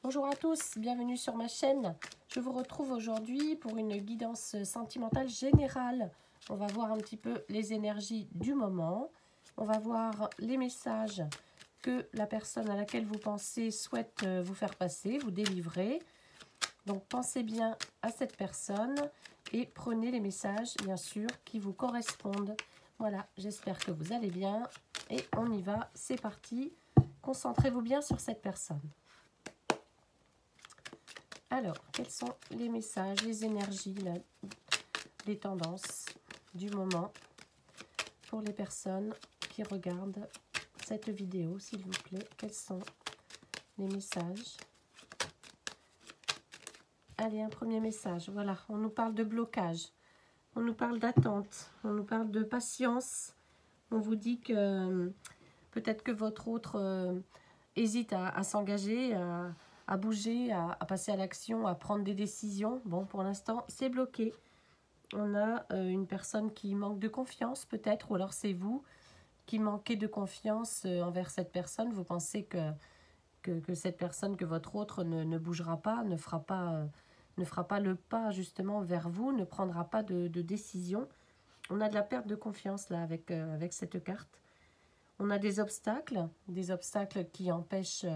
Bonjour à tous, bienvenue sur ma chaîne. Je vous retrouve aujourd'hui pour une guidance sentimentale générale. On va voir un petit peu les énergies du moment. On va voir les messages que la personne à laquelle vous pensez souhaite vous faire passer, vous délivrer. Donc pensez bien à cette personne et prenez les messages, bien sûr, qui vous correspondent. Voilà, j'espère que vous allez bien et on y va, c'est parti. Concentrez-vous bien sur cette personne. Alors, quels sont les messages, les énergies, les tendances du moment pour les personnes qui regardent cette vidéo, s'il vous plaît? Quels sont les messages? Allez, un premier message. Voilà, on nous parle de blocage, on nous parle d'attente, on nous parle de patience. On vous dit que peut-être que votre autre hésite à s'engager, à bouger, à passer à l'action, à prendre des décisions. Bon, pour l'instant, c'est bloqué. On a une personne qui manque de confiance peut-être, ou alors c'est vous qui manquez de confiance envers cette personne. Vous pensez que cette personne, que votre autre ne bougera pas, ne fera pas le pas justement vers vous, ne prendra pas de décision. On a de la perte de confiance là avec cette carte. On a des obstacles qui empêchent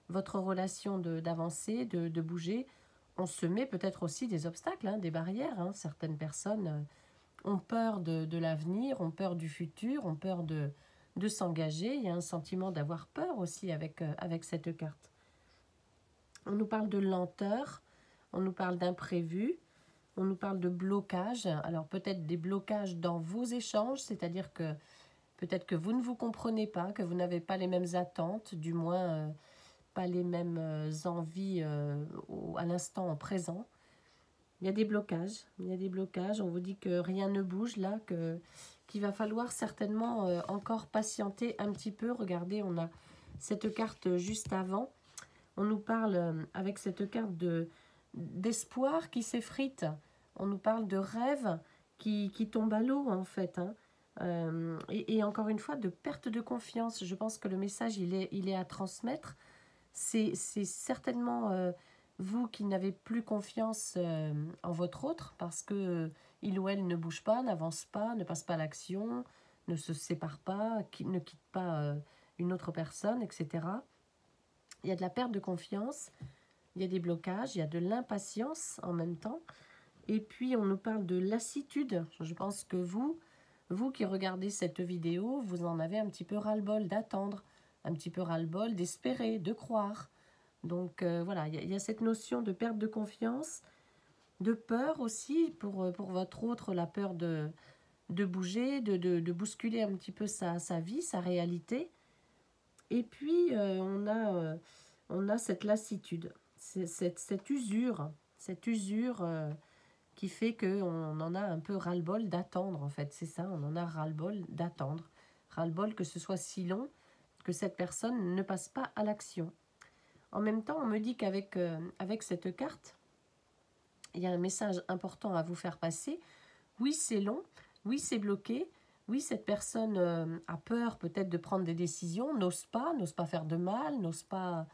votre relation d'avancer, de bouger. On se met peut-être aussi des obstacles, des barrières. Certaines personnes ont peur de l'avenir, ont peur du futur, ont peur de s'engager. Il y a un sentiment d'avoir peur aussi avec cette carte. On nous parle de lenteur, on nous parle d'imprévu, on nous parle de blocage. Alors peut-être des blocages dans vos échanges, c'est-à-dire que peut-être que vous ne vous comprenez pas, que vous n'avez pas les mêmes attentes, du moins pas les mêmes envies à l'instant présent. Il y a des blocages, on vous dit que rien ne bouge là, qu'il va falloir certainement encore patienter un petit peu. Regardez, on a cette carte juste avant. On nous parle avec cette carte d'espoir qui s'effrite. On nous parle de rêves qui tombent à l'eau en fait. Et encore une fois, de perte de confiance. Je pense que le message, il est à transmettre. C'est certainement vous qui n'avez plus confiance en votre autre parce que il ou elle ne bouge pas, n'avance pas, ne passe pas à l'action, ne se sépare pas, ne quitte pas une autre personne, etc. Il y a de la perte de confiance, il y a des blocages, il y a de l'impatience en même temps. Et puis, on nous parle de lassitude. Je pense que vous qui regardez cette vidéo, vous en avez un petit peu ras-le-bol d'attendre, un petit peu ras-le-bol d'espérer, de croire. Donc, voilà, il y a cette notion de perte de confiance, de peur aussi pour votre autre, la peur de bouger, de bousculer un petit peu sa vie, sa réalité. Et puis, on a cette lassitude, cette usure qui fait qu'on en a un peu ras-le-bol d'attendre, en fait. C'est ça, on en a ras-le-bol d'attendre. Ras-le-bol que ce soit si long, que cette personne ne passe pas à l'action. En même temps, on me dit qu'avec avec cette carte, il y a un message important à vous faire passer. Oui, c'est long, oui, c'est bloqué, oui, cette personne a peur peut-être de prendre des décisions, n'ose pas faire de mal, n'ose pas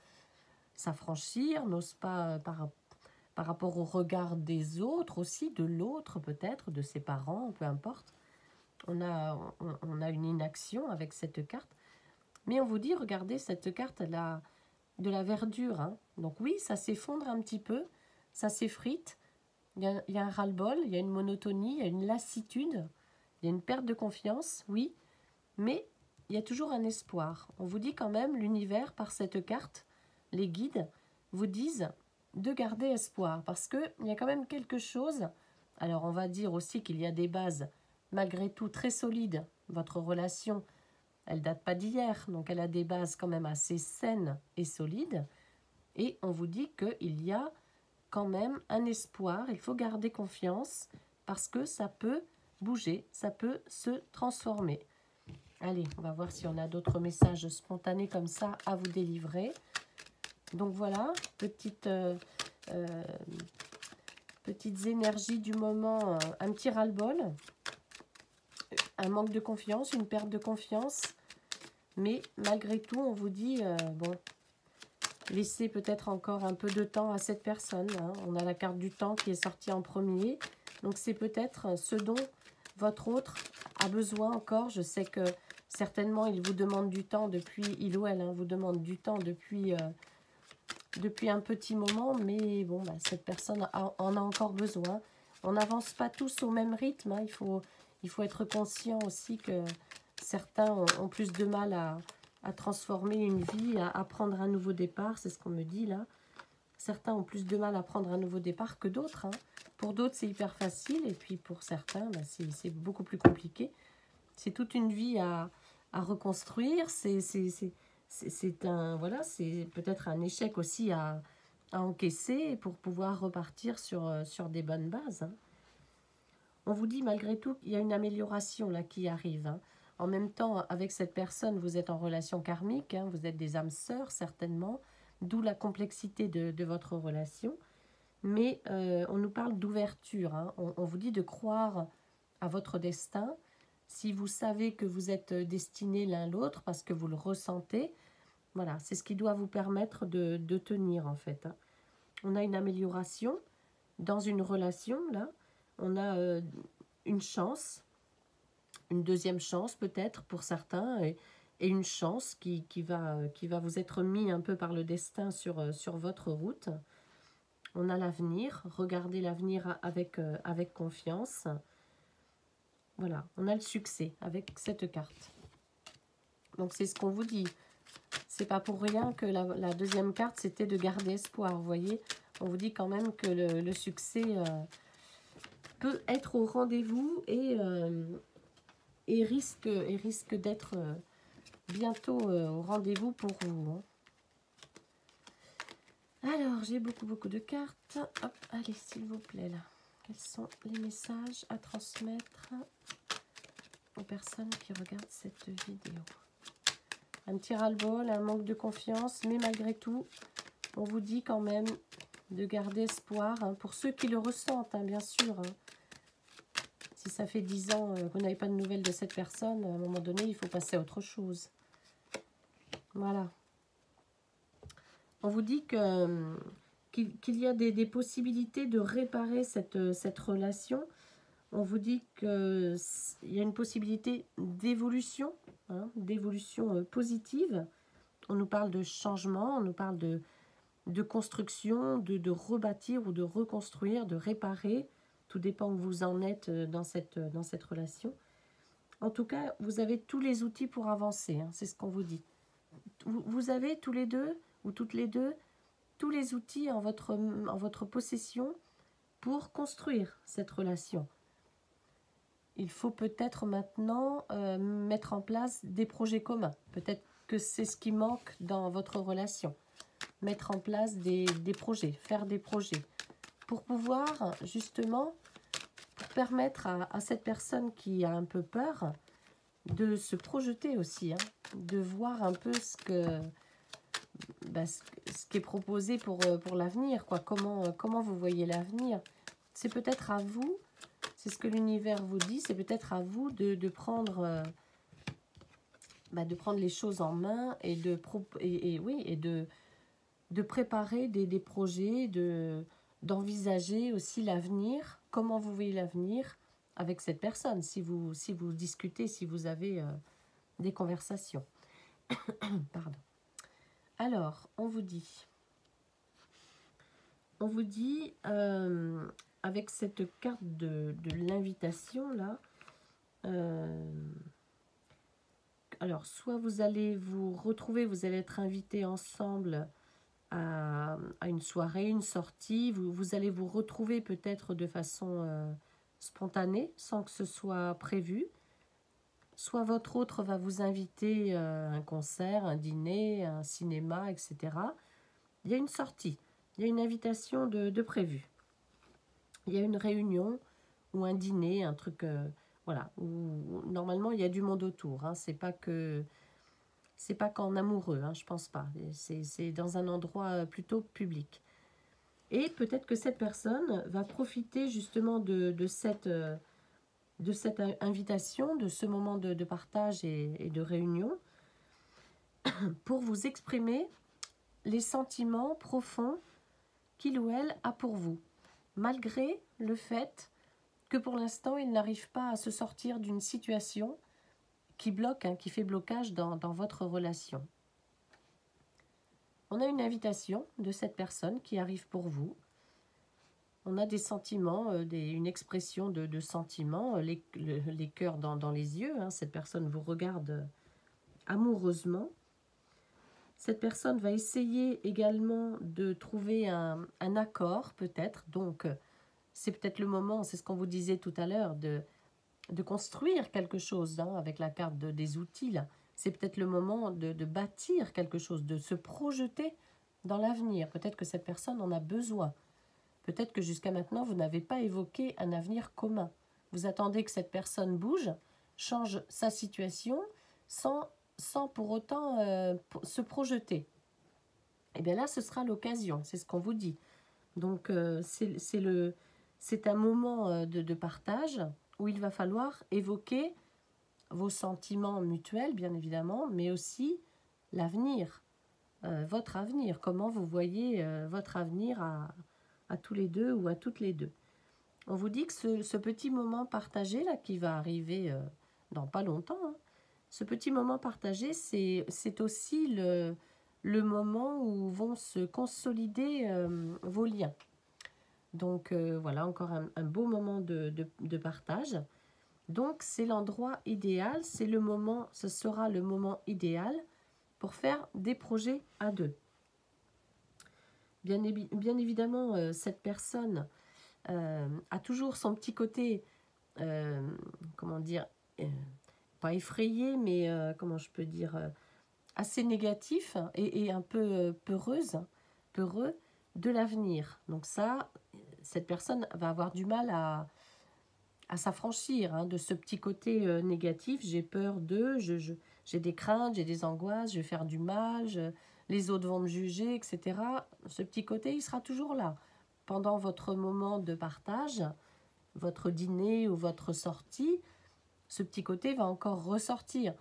s'affranchir, n'ose pas par rapport au regard des autres aussi, de l'autre peut-être, de ses parents, peu importe. On a une inaction avec cette carte. Mais on vous dit, regardez, cette carte, elle a de la verdure. Donc oui, ça s'effondre un petit peu, ça s'effrite. Il y a un ras-le-bol, il y a une monotonie, il y a une lassitude, il y a une perte de confiance, oui. Mais il y a toujours un espoir. On vous dit quand même, l'univers, par cette carte, les guides vous disent de garder espoir. Parce qu'il y a quand même quelque chose. Alors on va dire aussi qu'il y a des bases malgré tout très solides. Votre relation, elle date pas d'hier. Donc elle a des bases quand même assez saines et solides. Et on vous dit qu'il y a quand même un espoir. Il faut garder confiance parce que ça peut bouger, ça peut se transformer. Allez, on va voir si on a d'autres messages spontanés comme ça à vous délivrer. Donc voilà, petites énergies du moment, un petit ras-le-bol, un manque de confiance, une perte de confiance. Mais malgré tout, on vous dit, bon, Laissez peut-être encore un peu de temps à cette personne. Hein. On a la carte du temps qui est sortie en premier. Donc c'est peut-être ce dont votre autre a besoin encore. Je sais que certainement il vous demande du temps depuis, il ou elle vous demande du temps depuis un petit moment. Mais bon, cette personne en a encore besoin. On n'avance pas tous au même rythme. Hein. Il faut être conscient aussi que certains ont plus de mal à transformer une vie, à prendre un nouveau départ. C'est ce qu'on me dit là. Certains ont plus de mal à prendre un nouveau départ que d'autres. Hein. Pour d'autres, c'est hyper facile. Et puis pour certains, c'est beaucoup plus compliqué. C'est toute une vie à reconstruire. C'est peut-être un échec aussi à encaisser pour pouvoir repartir sur des bonnes bases. Hein. On vous dit malgré tout qu'il y a une amélioration là qui arrive. Hein. En même temps, avec cette personne, vous êtes en relation karmique. Hein, vous êtes des âmes sœurs certainement. D'où la complexité de votre relation. Mais on nous parle d'ouverture. Hein. On vous dit de croire à votre destin. Si vous savez que vous êtes destinés l'un l'autre parce que vous le ressentez, voilà, c'est ce qui doit vous permettre de tenir en fait. Hein. On a une amélioration dans une relation, là. On a une chance, une deuxième chance peut-être pour certains, et une chance qui va vous être mis un peu par le destin sur votre route. On a l'avenir, regardez l'avenir avec confiance. Voilà, on a le succès avec cette carte. Donc c'est ce qu'on vous dit. C'est pas pour rien que la deuxième carte, c'était de garder espoir. Vous voyez, on vous dit quand même que le succès peut être au rendez-vous et risque d'être bientôt au rendez-vous pour vous. Hein. Alors, j'ai beaucoup de cartes. Hop, allez, s'il vous plaît, là. Quels sont les messages à transmettre aux personnes qui regardent cette vidéo? Un petit ras-le-bol, un manque de confiance, mais malgré tout, on vous dit quand même de garder espoir, hein, pour ceux qui le ressentent, hein, bien sûr. Hein. Si ça fait 10 ans que vous n'avez pas de nouvelles de cette personne, à un moment donné, il faut passer à autre chose. Voilà. On vous dit qu'il y a des possibilités de réparer cette relation. On vous dit qu'il y a une possibilité d'évolution, hein, d'évolution positive. On nous parle de changement, on nous parle de construction, de rebâtir ou de reconstruire, de réparer. Tout dépend où vous en êtes dans cette relation. En tout cas, vous avez tous les outils pour avancer, hein, c'est ce qu'on vous dit. Vous avez tous les deux, ou toutes les deux, tous les outils en votre possession pour construire cette relation. Il faut peut-être maintenant mettre en place des projets communs. Peut-être que c'est ce qui manque dans votre relation. Mettre en place des projets, faire des projets. Pour pouvoir, justement, permettre à cette personne qui a un peu peur de se projeter aussi. Hein, de voir un peu ce qui est proposé pour l'avenir. Comment vous voyez l'avenir. C'est peut-être à vous. C'est ce que l'univers vous dit, c'est peut-être à vous de prendre les choses en main et de préparer des projets, d'envisager aussi l'avenir, comment vous voyez l'avenir avec cette personne, si vous discutez, si vous avez des conversations. Pardon. Alors, on vous dit avec cette carte de l'invitation là, alors soit vous allez vous retrouver, vous allez être invités ensemble à une soirée, une sortie, vous allez vous retrouver peut-être de façon spontanée, sans que ce soit prévu. Soit votre autre va vous inviter à un concert, un dîner, un cinéma, etc. Il y a une sortie, il y a une invitation de prévu. Il y a une réunion ou un dîner, un truc, voilà, où normalement il y a du monde autour. Hein, c'est pas qu'en amoureux, hein, je pense pas. C'est dans un endroit plutôt public. Et peut-être que cette personne va profiter justement de cette invitation, de ce moment de partage et de réunion, pour vous exprimer les sentiments profonds qu'il ou elle a pour vous, malgré le fait que pour l'instant, il n'arrive pas à se sortir d'une situation qui bloque, hein, qui fait blocage dans votre relation. On a une invitation de cette personne qui arrive pour vous. On a des sentiments, une expression de sentiments, les cœurs dans les yeux. Hein. Cette personne vous regarde amoureusement. Cette personne va essayer également de trouver un accord, peut-être. Donc, c'est peut-être le moment, c'est ce qu'on vous disait tout à l'heure, de construire quelque chose, hein, avec la carte des outils. C'est peut-être le moment de bâtir quelque chose, de se projeter dans l'avenir. Peut-être que cette personne en a besoin. Peut-être que jusqu'à maintenant, vous n'avez pas évoqué un avenir commun. Vous attendez que cette personne bouge, change sa situation, sans pour autant se projeter. Et bien là, ce sera l'occasion, c'est ce qu'on vous dit. Donc, c'est un moment de partage où il va falloir évoquer vos sentiments mutuels, bien évidemment, mais aussi l'avenir, votre avenir, comment vous voyez votre avenir à tous les deux ou à toutes les deux. On vous dit que ce petit moment partagé, là, qui va arriver dans pas longtemps, hein, ce petit moment partagé, c'est aussi le moment où vont se consolider vos liens. Donc voilà, encore un beau moment de partage. Donc c'est l'endroit idéal, c'est le moment, ce sera le moment idéal pour faire des projets à deux. Bien évidemment, cette personne a toujours son petit côté, comment dire, pas effrayé, mais comment je peux dire, assez négatif et un peu peureux de l'avenir. Donc ça, cette personne va avoir du mal à s'affranchir, hein, de ce petit côté négatif. J'ai peur d'eux, j'ai des craintes, j'ai des angoisses, je vais faire du mal, les autres vont me juger, etc. Ce petit côté, il sera toujours là. Pendant votre moment de partage, votre dîner ou votre sortie, ce petit côté va encore ressortir.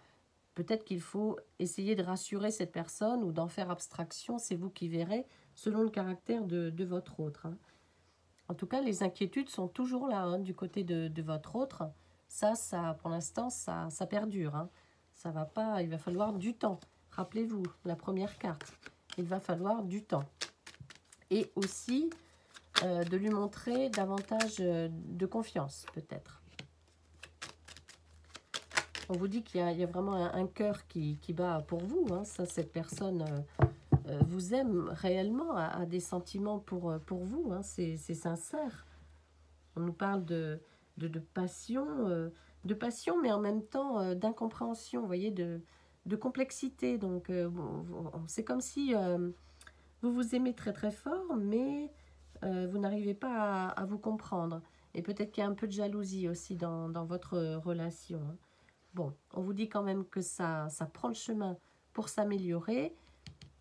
Peut-être qu'il faut essayer de rassurer cette personne ou d'en faire abstraction, c'est vous qui verrez, selon le caractère de votre autre. Hein. En tout cas, les inquiétudes sont toujours là, hein, du côté de votre autre. Ça pour l'instant, ça perdure. Hein. Ça va pas, il va falloir du temps. Rappelez-vous, la première carte, il va falloir du temps. Et aussi, de lui montrer davantage de confiance, peut-être. On vous dit qu'il y a vraiment un cœur qui bat pour vous. Hein. Ça, cette personne vous aime réellement, a des sentiments pour vous. Hein. C'est sincère. On nous parle de passion, mais en même temps d'incompréhension, vous voyez, de complexité. Donc, c'est comme si vous vous aimez très très fort, mais vous n'arrivez pas à vous comprendre. Et peut-être qu'il y a un peu de jalousie aussi dans votre relation. Hein. Bon, on vous dit quand même que ça prend le chemin pour s'améliorer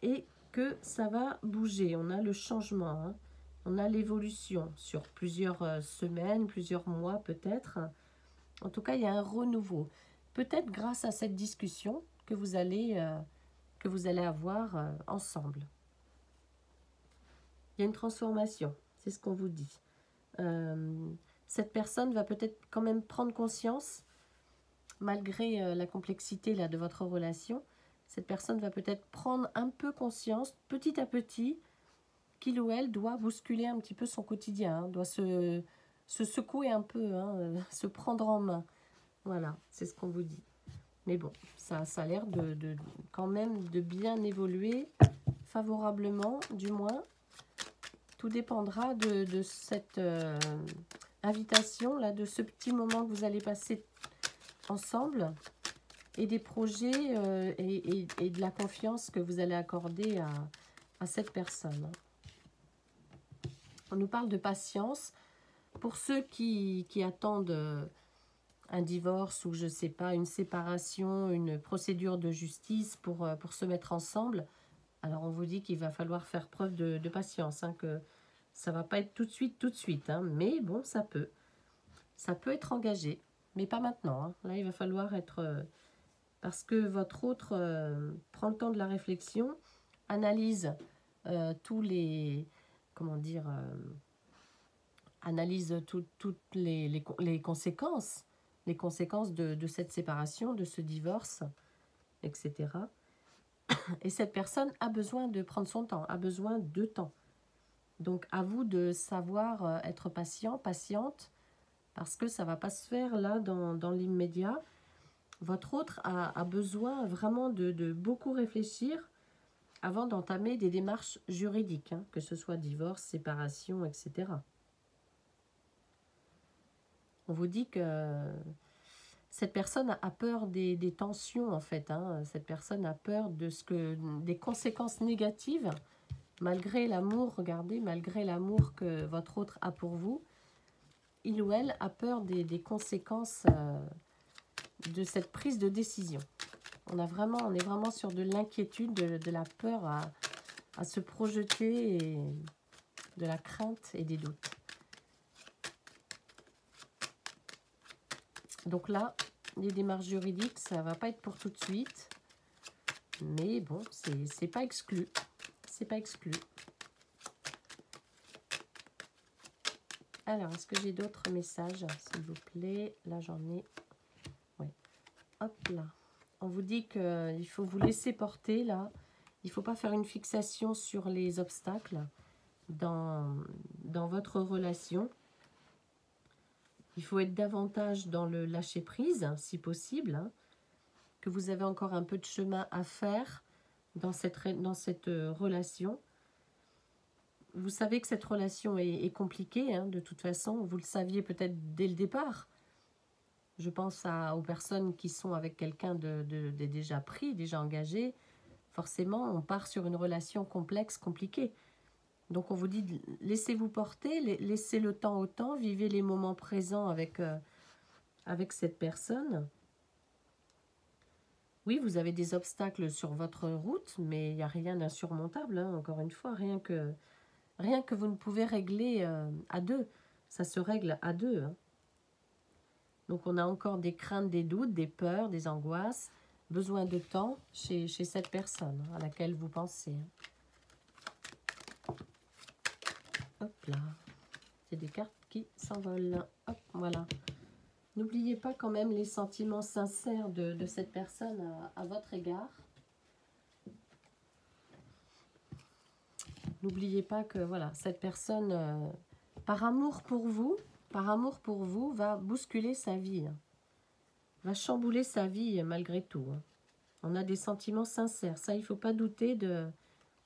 et que ça va bouger. On a le changement, hein. On a l'évolution sur plusieurs semaines, plusieurs mois peut-être. En tout cas, il y a un renouveau. Peut-être grâce à cette discussion que vous allez avoir ensemble. Il y a une transformation, c'est ce qu'on vous dit. Cette personne va peut-être quand même prendre conscience, malgré la complexité là, de votre relation, cette personne va peut-être prendre un peu conscience, petit à petit, qu'il ou elle doit bousculer un petit peu son quotidien, hein, doit se secouer un peu, hein, se prendre en main. Voilà, c'est ce qu'on vous dit. Mais bon, ça a l'air quand même de bien évoluer, favorablement du moins. Tout dépendra de cette invitation, là, de ce petit moment que vous allez passer ensemble et des projets et de la confiance que vous allez accorder à cette personne. On nous parle de patience. Pour ceux qui attendent un divorce ou je sais pas, une séparation, une procédure de justice pour se mettre ensemble, alors on vous dit qu'il va falloir faire preuve de patience, hein, que ça va pas être tout de suite, hein, mais bon, ça peut être engagé. Mais pas maintenant. Hein. Là, il va falloir être... parce que votre autre prend le temps de la réflexion, analyse tous les, comment dire, analyse toutes les conséquences de cette séparation, de ce divorce, etc. Et cette personne a besoin de prendre son temps, a besoin de temps. Donc à vous de savoir être patient, patiente, parce que ça ne va pas se faire là dans l'immédiat. Votre autre a besoin vraiment de beaucoup réfléchir avant d'entamer des démarches juridiques, hein, que ce soit divorce, séparation, etc. On vous dit que cette personne a peur des tensions, en fait. Hein. Cette personne a peur des conséquences négatives, malgré l'amour, regardez, malgré l'amour que votre autre a pour vous. Il ou elle a peur des conséquences de cette prise de décision. On est vraiment sur de l'inquiétude, de la peur à se projeter, et de la crainte et des doutes. Donc là, les démarches juridiques, ça ne va pas être pour tout de suite. Mais bon, c'est pas exclu. C'est pas exclu. Alors, est-ce que j'ai d'autres messages, s'il vous plaît? Là, j'en ai. Ouais. Hop là. On vous dit qu'il faut vous laisser porter, là. Il ne faut pas faire une fixation sur les obstacles dans votre relation. Il faut être davantage dans le lâcher-prise, si possible, hein, que vous avez encore un peu de chemin à faire dans cette relation. Vous savez que cette relation est compliquée, hein, de toute façon. Vous le saviez peut-être dès le départ. Je pense aux personnes qui sont avec quelqu'un de déjà pris, déjà engagé. Forcément, on part sur une relation complexe, compliquée. Donc on vous dit, laissez-vous porter, laissez le temps au temps, vivez les moments présents avec cette personne. Oui, vous avez des obstacles sur votre route, mais il n'y a rien d'insurmontable, hein, encore une fois, rien que vous ne pouvez régler à deux. Ça se règle à deux. Hein. Donc on a encore des craintes, des doutes, des peurs, des angoisses, besoin de temps chez cette personne à laquelle vous pensez. Hop là, c'est des cartes qui s'envolent. Hop, voilà. N'oubliez pas quand même les sentiments sincères de cette personne à votre égard. N'oubliez pas que voilà, cette personne, par amour pour vous, va bousculer sa vie. Hein. Va chambouler sa vie malgré tout. Hein. On a des sentiments sincères. Ça, il ne faut pas douter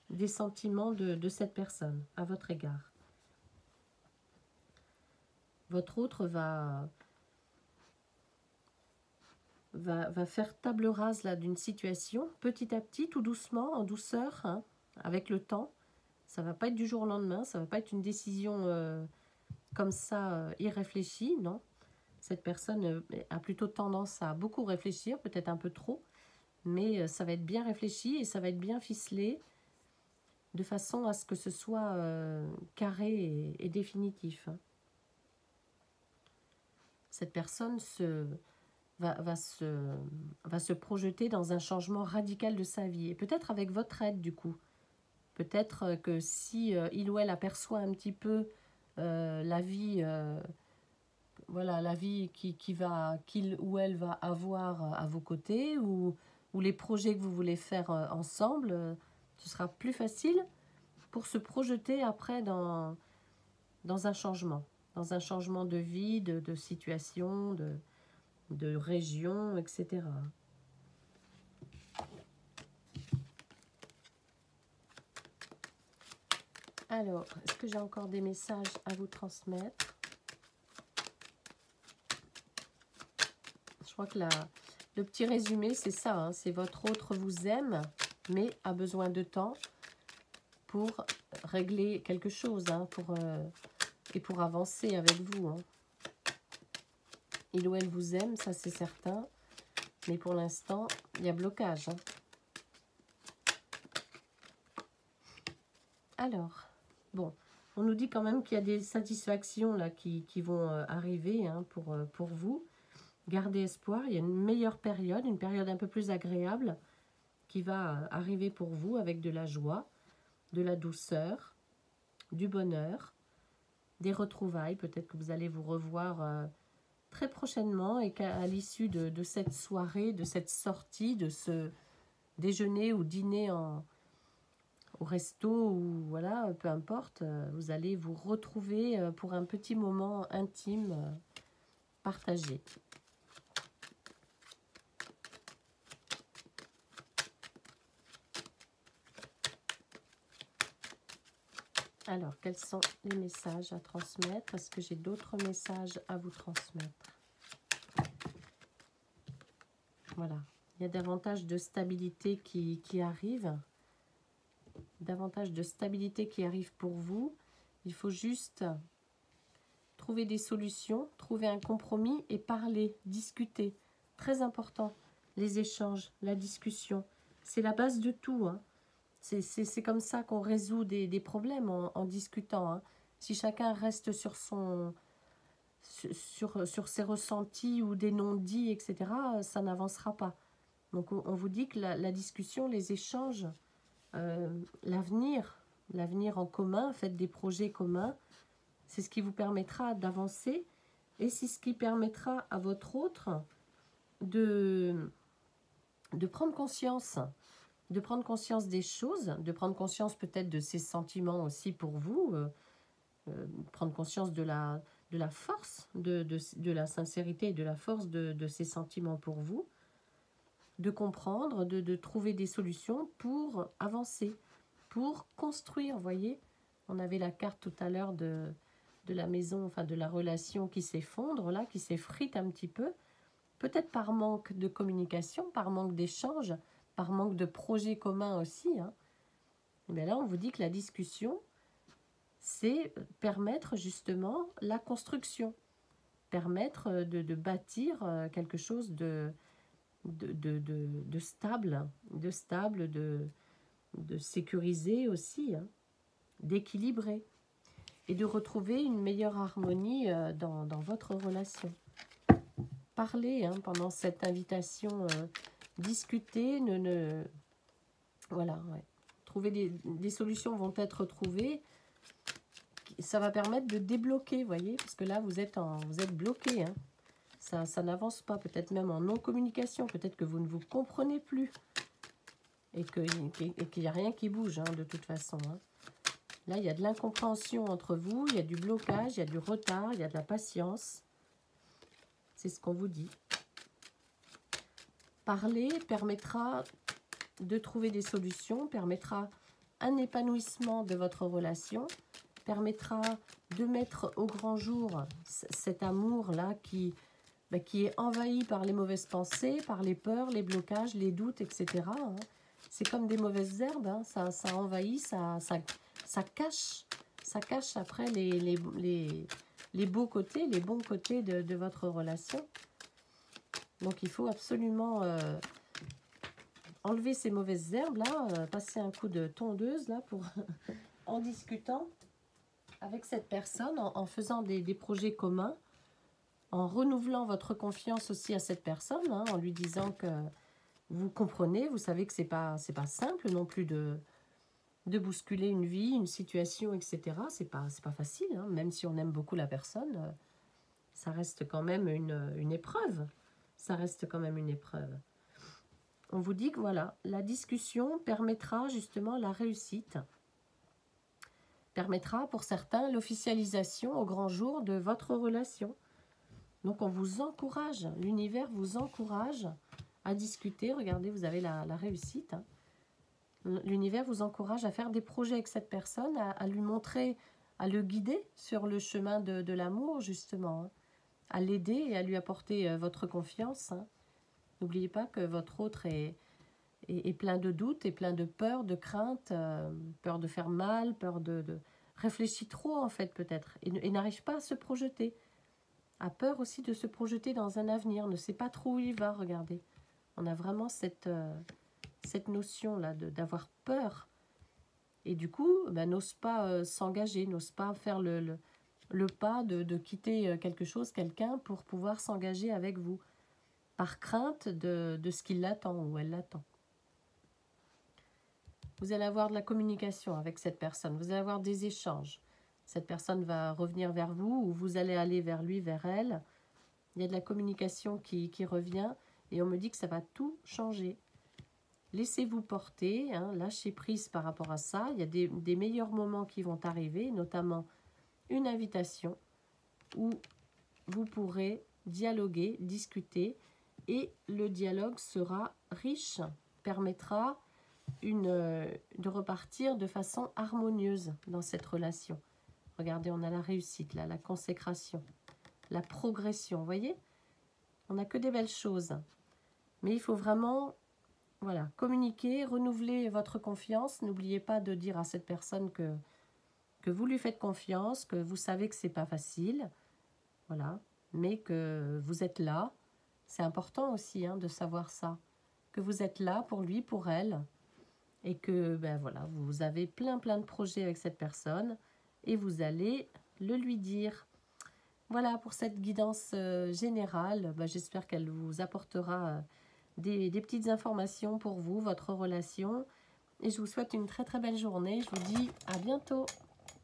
des sentiments de cette personne à votre égard. Votre autre va faire table rase là d'une situation, petit à petit, tout doucement, en douceur, hein, avec le temps. Ça ne va pas être du jour au lendemain, ça ne va pas être une décision comme ça, irréfléchie, non. Cette personne a plutôt tendance à beaucoup réfléchir, peut-être un peu trop, mais ça va être bien réfléchi et ça va être bien ficelé, de façon à ce que ce soit carré et définitif. Hein. Cette personne va se projeter dans un changement radical de sa vie. Et peut-être avec votre aide, du coup. Peut-être que si il ou elle aperçoit un petit peu la vie, voilà, la vie qu'il ou elle va avoir à vos côtés, ou les projets que vous voulez faire ensemble, ce sera plus facile pour se projeter après dans un changement. Dans un changement de vie, de situation, de région, etc. Alors, est-ce que j'ai encore des messages à vous transmettre? Je crois que le petit résumé, c'est ça. Hein, c'est votre autre vous aime, mais a besoin de temps pour régler quelque chose, hein, et pour avancer avec vous. Hein. Il ou elle vous aime, ça c'est certain. Mais pour l'instant, il y a blocage. Hein. Alors, bon, on nous dit quand même qu'il y a des satisfactions là qui vont arriver, hein, pour vous. Gardez espoir, il y a une meilleure période, une période un peu plus agréable qui va arriver pour vous avec de la joie. de la douceur, du bonheur, des retrouvailles. Peut-être que vous allez vous revoir très prochainement et qu'à l'issue de cette soirée, de cette sortie, de ce déjeuner ou dîner au resto ou voilà, peu importe, vous allez vous retrouver pour un petit moment intime partagé. Alors, quels sont les messages à transmettre? Est-ce que j'ai d'autres messages à vous transmettre? Voilà, il y a davantage de stabilité qui arrive. Davantage de stabilité qui arrive pour vous. Il faut juste trouver des solutions, trouver un compromis et parler, discuter. Très important, les échanges, la discussion. C'est la base de tout, hein. C'est comme ça qu'on résout des problèmes en discutant, hein. Si chacun reste sur ses ressentis ou des non-dits, etc., ça n'avancera pas. Donc on vous dit que la discussion, les échanges, l'avenir en commun, faites des projets communs, c'est ce qui vous permettra d'avancer et c'est ce qui permettra à votre autre de prendre conscience. De prendre conscience des choses, de prendre conscience peut-être de ses sentiments aussi pour vous, prendre conscience de la force, de la sincérité et de la force de ses sentiments pour vous, de comprendre, de trouver des solutions pour avancer, pour construire, vous voyez. On avait la carte tout à l'heure de la maison, enfin de la relation qui s'effondre, là, qui s'effrite un petit peu, peut-être par manque de communication, par manque d'échange, par manque de projets communs aussi, hein. Et bien là, on vous dit que la discussion, c'est permettre justement la construction, permettre de bâtir quelque chose de stable, de sécurisé aussi, hein, d'équilibré, et de retrouver une meilleure harmonie dans votre relation. Parlez pendant cette invitation, discuter, voilà, ouais. Trouver des solutions vont être trouvées. Ça va permettre de débloquer, vous voyez, parce que là, vous êtes bloqué, hein. Ça n'avance pas, peut-être même en non-communication, peut-être que vous ne vous comprenez plus et qu'il n'y a rien qui bouge, hein, de toute façon, hein. Là, il y a de l'incompréhension entre vous, il y a du blocage, il y a du retard, il y a de la patience. C'est ce qu'on vous dit. Parler permettra de trouver des solutions, permettra un épanouissement de votre relation, permettra de mettre au grand jour cet amour-là qui est envahi par les mauvaises pensées, par les peurs, les blocages, les doutes, etc., hein. C'est comme des mauvaises herbes, hein. Ça envahit, ça cache après les beaux côtés, les bons côtés de votre relation. Donc il faut absolument enlever ces mauvaises herbes là, passer un coup de tondeuse là pour en discutant avec cette personne, en faisant des projets communs, en renouvelant votre confiance aussi à cette personne, hein, en lui disant que vous comprenez, vous savez que c'est pas simple non plus de bousculer une vie, une situation, etc. C'est pas facile, hein, même si on aime beaucoup la personne, ça reste quand même une épreuve. Ça reste quand même une épreuve. On vous dit que voilà, la discussion permettra justement la réussite, permettra pour certains l'officialisation au grand jour de votre relation. Donc on vous encourage, l'univers vous encourage à discuter. Regardez, vous avez la réussite, hein. L'univers vous encourage à faire des projets avec cette personne, à lui montrer, à le guider sur le chemin de l'amour justement, hein, à l'aider et à lui apporter votre confiance, hein. N'oubliez pas que votre autre est plein de doutes et plein de peur, de crainte, peur de faire mal, peur de réfléchit trop en fait peut-être et n'arrive pas à se projeter. A peur aussi de se projeter dans un avenir, ne sait pas trop où il va, regardez. On a vraiment cette notion-là d'avoir peur. Et du coup, n'ose pas s'engager, n'ose pas faire le pas de quitter quelque chose, quelqu'un, pour pouvoir s'engager avec vous, par crainte de ce qu'il l'attend ou elle l'attend. Vous allez avoir de la communication avec cette personne. Vous allez avoir des échanges. Cette personne va revenir vers vous ou vous allez aller vers lui, vers elle. Il y a de la communication qui revient et on me dit que ça va tout changer. Laissez-vous porter, hein, lâchez prise par rapport à ça. Il y a des meilleurs moments qui vont arriver, notamment une invitation où vous pourrez dialoguer, discuter et le dialogue sera riche, permettra de repartir de façon harmonieuse dans cette relation. Regardez, on a la réussite, là, la consécration, la progression, vous voyez? On n'a que des belles choses. Mais il faut vraiment, voilà, communiquer, renouveler votre confiance. N'oubliez pas de dire à cette personne que vous lui faites confiance, que vous savez que ce n'est pas facile, voilà, mais que vous êtes là. C'est important aussi hein, de savoir ça, que vous êtes là pour lui, pour elle, et que ben voilà, vous avez plein de projets avec cette personne et vous allez le lui dire. Voilà pour cette guidance générale. Ben, j'espère qu'elle vous apportera des petites informations pour vous, votre relation. Et je vous souhaite une très belle journée. Je vous dis à bientôt.